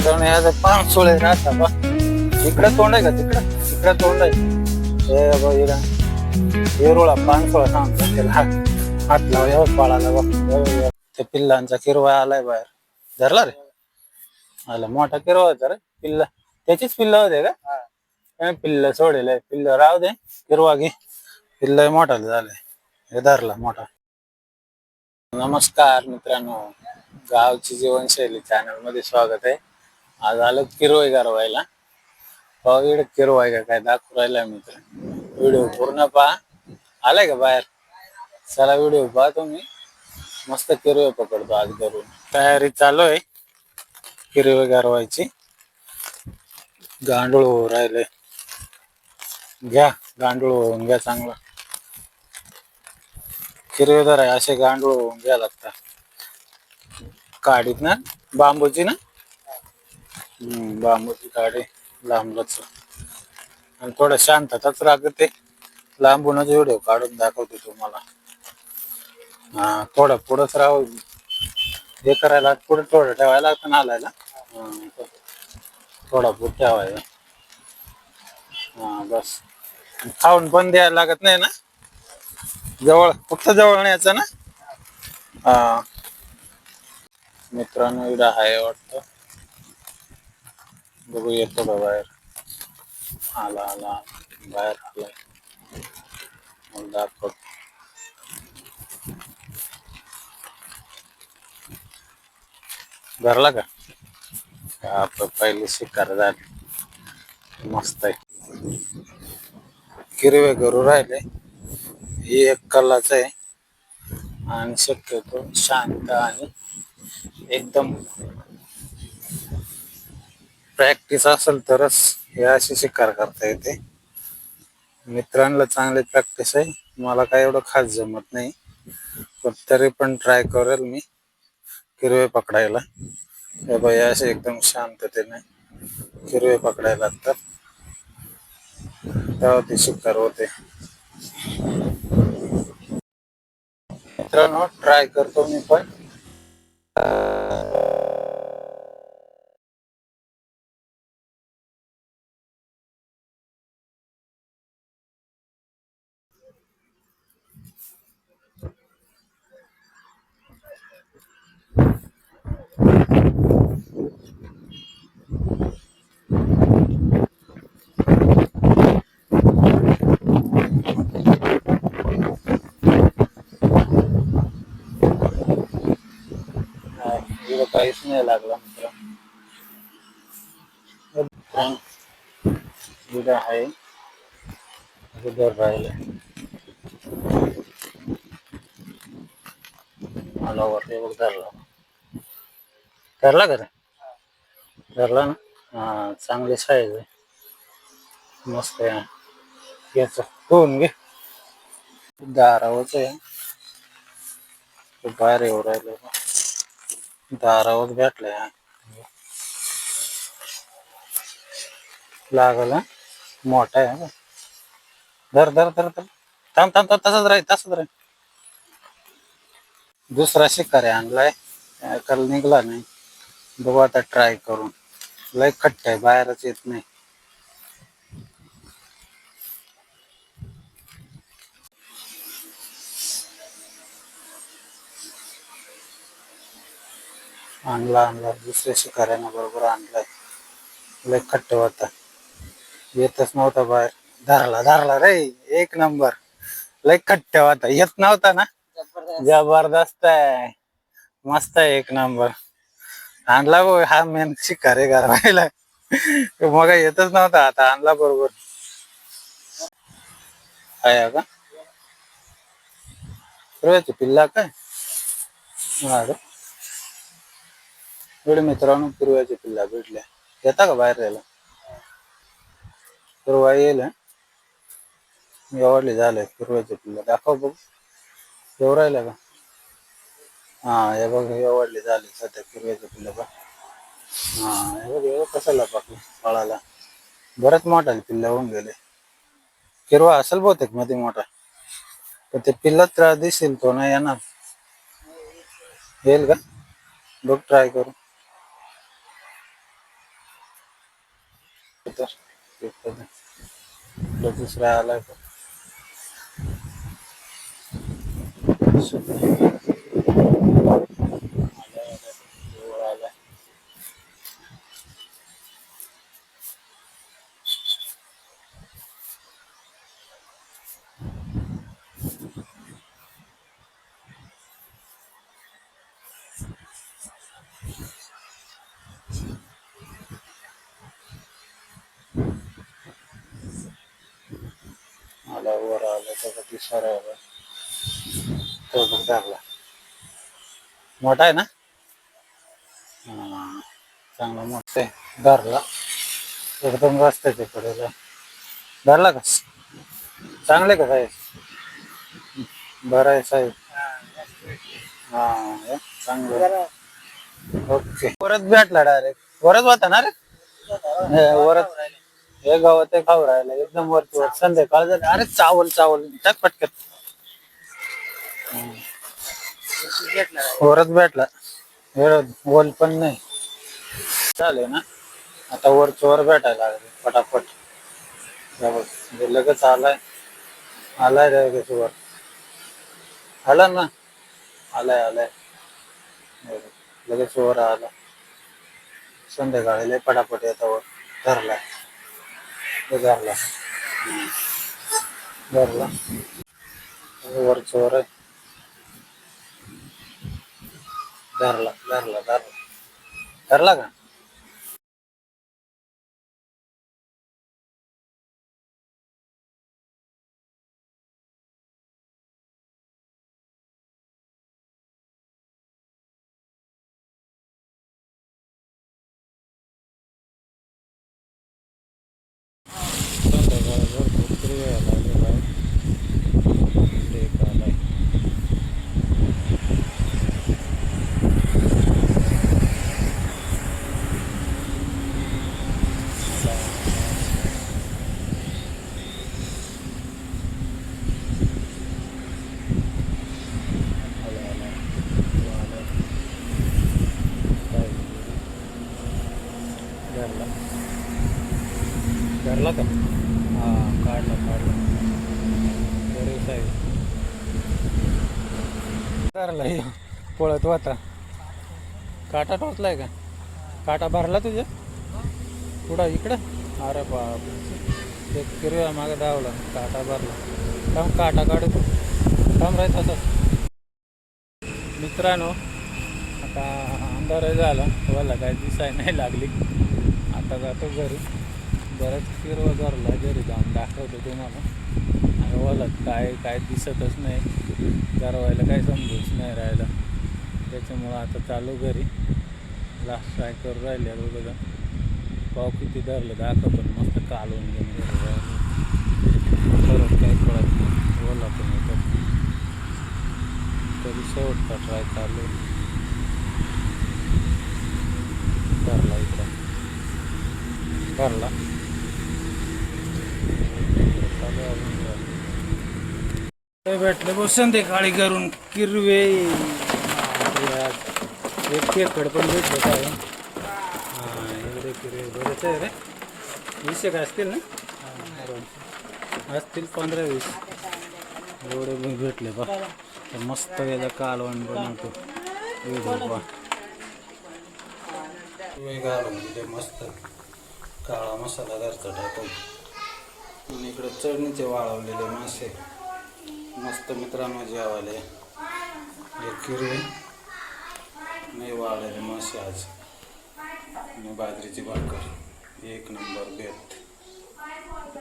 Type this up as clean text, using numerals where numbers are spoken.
कारण याचं पाच सोळे राहता बा. इकडं तोंड आहे का तिकडं? तिकडं तोंड आहे. हे बघ येरुळा पाच सोळा सांगतो त्याला हात लाव पाळाला बघ. ते पिल्लांचा किरवा आलाय बाहेर. धरला रे आला मोठा किरवा होता रे. पिल्ला त्याचीच पिल्ला होते का? पिल्ल सोडेल पिल्ल राहू दे. किरवा घे. पिल्ल मोठा झालंय. हे धरला मोठा. नमस्कार मित्रांनो, गावची जीवनशैली चॅनल मध्ये स्वागत आहे. आज आलो किरवई गारवायला. इकडे किरवाय का काय दाखवू राहिला मित्र. व्हिडिओ पूर्ण पहा. आलाय का बाहेर? चला व्हिडिओ पहा तुम्ही. मस्त किरवे पकडतो आज धरून. तयारी चालू आहे किरवे गारवायची. गांडूळ हो राहिले. घ्या गांडूळ होऊन घ्या चांगला. किरवेदार आहे असे गांडूळ होऊन घ्या लागतात. काडीत ना बांबूची ना बांबूची काडी लांबलच. आणि थोडं शांतताच राहते. लांबूनच व्हिडिओ काढून दाखवते तुम्हाला. हा थोडं पुढंच राहू हे करायला पुढे थोडं ठेवायला लागतं नालायला. थोडा पुढे ठेवायला. हा बस. खाऊन पण द्यायला लागत नाही ना. जवळ फक्त जवळ न्यायचं ना. हा मित्रांनो इकडं आहे वाटतं. बघू येतो का बाहेर. आला आला बाहेर आलाय. दाखवतो. धरला का? आपलं पहिले शिकार झाले. मस्त आहे. किरवे करू राहिले. ही एक कलाच आहे. आणि शक्यतो शांत आणि एकदम प्रॅक्टिस असेल तरच हे अशी शिकार करता येते. मित्रांना चांगली प्रॅक्टिस आहे. मला काय एवढं खास जमत नाही. पण तरी पण ट्राय करेल मी किरवे पकडायला. हे बाई असे एकदम शांततेने किरवे पकडायला लागतात. तेव्हा ती शिकार होते. मित्रांनो ट्राय करतो मी पण. काहीच नाही लागला मित्र. उद्या आहे उद्या राहिले. मला वरती बघ धरला. धरला का रे? धरला ना. हा चांगली साईज आहे. मस्त आहे. घ्यायचं होऊन घे. दारावच आहे. बाहेर येऊ राहिलो. दारावर भेटलाय. लागला मोठा आहे. धर धर धर धर. थांब थांब थांब तसंच राहील तसंच राहील. दुसरा शिकारी आणलाय. काल निघला नाही. बघू आता ट्राय करून. लय खट्ट आहे बाहेरच येत नाही. आणला आणला दुसऱ्या शिकाऱ्यानं बरोबर आणलाय. लय खट्ट होता. येतच नव्हता बाहेर. धरला धरला रे. एक नंबर. लय खट्ट होता. येत नव्हता ना. जबरदस्त आहे. मस्त आहे एक नंबर. आणला बघ हा मेन शिकारी गरवायला. मग येतच नव्हता. आता आणला बरोबर. आहे का पिल्ला काय? एवढे मित्रांनो पूर्व्याच्या पिल्ला भेटल्या. येता का बाहेर राहायला? पूर्वा येईल. एवढले झालंय पूर्वाचे पिल्ला. दाखव बघ. येऊ राहिला का? हा हे बघ एवढले झाले सध्या पूर्व्याचे पिल्ला बघ. हा हे बघ कशाला पाकलं फळाला. बरंच मोठा पिल्ला होऊन गेले. किरवा असेल बहुतेक मध्ये मोठा. पण ते पिल्ला त्रास दिसेल तो नाही येणार. येईल का? बघ ट्राय करू तर दुसरा आलाय का? आलाय. आला वर आला त्याचा तिसरा आला. तो पण धरला. मोठा आहे ना? हा, चांगला मोठा आहे. धरला एकदम रस्त्याच्या कडेला. धरला का? चांगले का साहेब? बरं आहे साहेब. हा चांगलं. ओके. परत भेटला डायरेक्ट. वरच होता ना रे? वरच. हे गावात ते खाऊ राहिला एकदम वरती वर. संध्याकाळ झाली. अरे चावल चावल टाक पटकन. वरच भेटला. वोल पण नाही चालेल ना. आता वरच वर भेटायला लागले पटापट. लगेच आलाय. आलाय लगेच वर. आला ना. आलाय आलाय. लगेच वर आला. संध्याकाळी लय पटापट येतावर. धरला. धरला. धरला. वरच वर आहे. धरला धरला धरला. धरला का? संध्याकाळी भरपूर क्रिया लागलेला आहे. आलाय. धरला का? हा काढला काढला. बरे साहेब. धरला पळत होता. काटा टोचलाय का? काटा भरला तुझ्या पुढं इकडं? अरे बाप. एक किरव्या मागे धावला. काटा भरला. थांब काटा काढतो. थांब राहत असं. मित्रांनो आता अंधार झाला. मला काय दिसाय नाही लागली. आता जातो घरी. बरंच किरवा धरला. घरी जाऊन दाखवतो तुम्हाला. आणि ओलात काय काय दिसतच नाही. गरवायला काय समजूच नाही राहिला. त्याच्यामुळं आता चालू घरी. लास्ट ट्राय करून राहिले बघा. पाव किती धरलं दाखवतो. मस्त कालवून घेऊन परत काय कळत नाही. ओला पण येतात. तरी शेवटचा ट्राय चालू. धरला इथं. धरला. भेटले बस संध्याकाळी करून किरवे. एक खेकड पण भेटलं काय. हां एवढे किरवे बरेच आहे रे. 20 एक असतील ना? असतील 15-20. एवढे पण भेटले बा. मस्त याला कालवण बनवतो. घालून दिले मस्त. काळा मसाला घरचा टाकून. आणि इकडे चढणीचे वाळवलेले मासे मस्त मित्रांनो जेवायला. एक किरवे नाही वाळलेले मासे आज आणि बाजरीची भाकर. एक नंबर बेत.